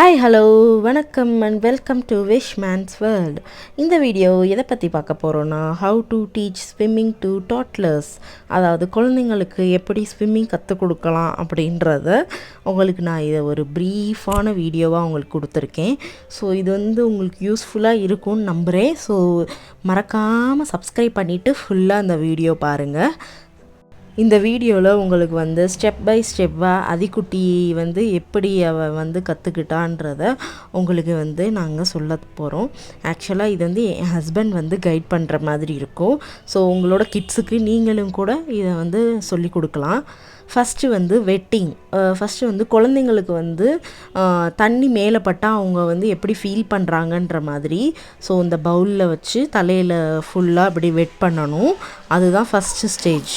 Hi hello வணக்கம் and welcome to wish man's world. இந்த video எதை பற்றி பார்க்க போகிறோன்னா, how to teach swimming to toddlers, அதாவது குழந்தைங்களுக்கு எப்படி ஸ்விம்மிங் கற்றுக் கொடுக்கலாம் அப்படின்றத உங்களுக்கு நான் இதை ஒரு ப்ரீஃபான வீடியோவாக உங்களுக்கு கொடுத்துருக்கேன். ஸோ இது வந்து உங்களுக்கு யூஸ்ஃபுல்லாக இருக்கும்னு நம்புகிறேன். ஸோ மறக்காமல் சப்ஸ்கிரைப் பண்ணிவிட்டு ஃபுல்லாக அந்த வீடியோ பாருங்கள். இந்த வீடியோவில் உங்களுக்கு வந்து ஸ்டெப் பை ஸ்டெப்பாக அதிக்குட்டி வந்து எப்படி அவள் வந்து கற்றுக்கிட்டான்றத உங்களுக்கு வந்து நாங்கள் சொல்ல போகிறோம். ஆக்சுவலாக இது வந்து என் ஹஸ்பண்ட் வந்து கைட் பண்ணுற மாதிரி இருக்கும். ஸோ உங்களோட கிட்ஸுக்கு நீங்களும் கூட இதை வந்து சொல்லி கொடுக்கலாம். ஃபஸ்ட்டு வந்து வெட்டிங். ஃபஸ்ட்டு வந்து குழந்தைங்களுக்கு வந்து தண்ணி மேலே பட்டால் அவங்க வந்து எப்படி ஃபீல் பண்ணுறாங்கன்ற மாதிரி. ஸோ இந்த பவுலில் வச்சு தலையில் ஃபுல்லாக அப்படி வெட் பண்ணணும். அதுதான் ஃபஸ்ட்டு ஸ்டேஜ்.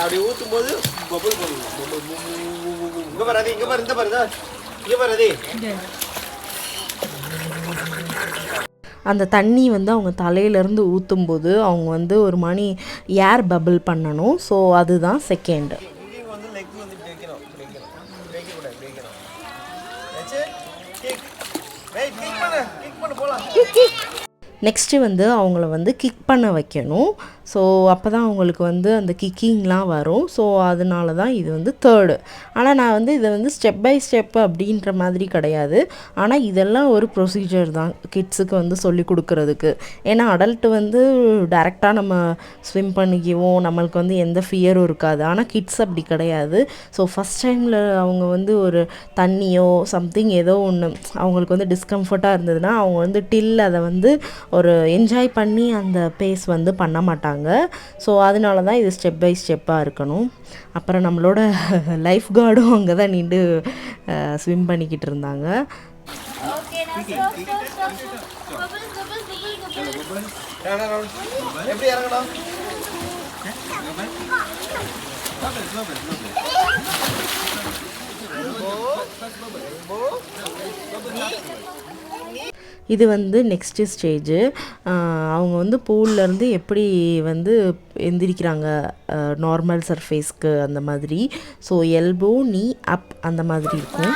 அப்படி ஊற்றும் போது பபுள் பண்ணணும். இங்கே பாரு, இங்கே பாரு, இந்த பாரு, இங்கே பாரு. அந்த தண்ணி வந்து அவங்க தலையிலேருந்து ஊற்றும்போது அவங்க வந்து ஒரு மணி ஏர் பபிள் பண்ணணும். ஸோ அதுதான் செகண்ட். நெக்ஸ்ட்டு வந்து அவங்கள வந்து கிக் பண்ண வைக்கணும். ஸோ அப்போ தான் அவங்களுக்கு வந்து அந்த கிக்கிங்லாம் வரும். ஸோ அதனால தான் இது வந்து தேர்டு. ஆனால் நான் வந்து இதை வந்து ஸ்டெப் பை ஸ்டெப் அப்படின்ற மாதிரி கிடையாது. ஆனால் இதெல்லாம் ஒரு ப்ரொசீஜர் தான் கிட்ஸுக்கு வந்து சொல்லி கொடுக்குறதுக்கு. ஏன்னா அடல்ட்டு வந்து டைரெக்டாக நம்ம ஸ்விம் பண்ணிக்குவோம், நம்மளுக்கு வந்து எந்த ஃபியரும் இருக்காது. ஆனால் கிட்ஸ் அப்படி கிடையாது. ஸோ ஃபஸ்ட் டைமில் அவங்க வந்து ஒரு தண்ணியோ சம்திங் ஏதோ ஒன்று அவங்களுக்கு வந்து டிஸ்கம்ஃபர்ட்டாக இருந்ததுன்னா அவங்க வந்து டில் அதை வந்து ஒரு என்ஜாய் பண்ணி அந்த பேஸ் வந்து பண்ண மாட்டாங்க. ஸோ அதனால தான் இது ஸ்டெப் பை ஸ்டெப்பாக இருக்கணும். அப்புறம் நம்மளோட லைஃப் கார்டும் அங்கே தான் நின்று ஸ்விம் பண்ணிக்கிட்டு இருந்தாங்க. இது வந்து நெக்ஸ்ட்டு ஸ்டேஜு. அவங்க வந்து பூல்லேருந்து எப்படி வந்து எந்திரிக்கிறாங்க நார்மல் சர்ஃபேஸ்க்கு அந்த மாதிரி. ஸோ எல்போ நீ அப் அந்த மாதிரி இருக்கும்.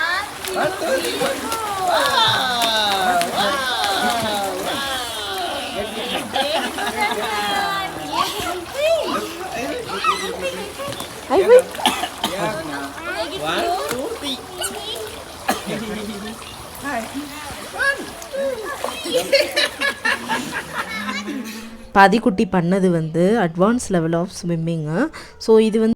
பதிக்குட்டி பண்ணது வந்து advance level of swimming. So இது வந்து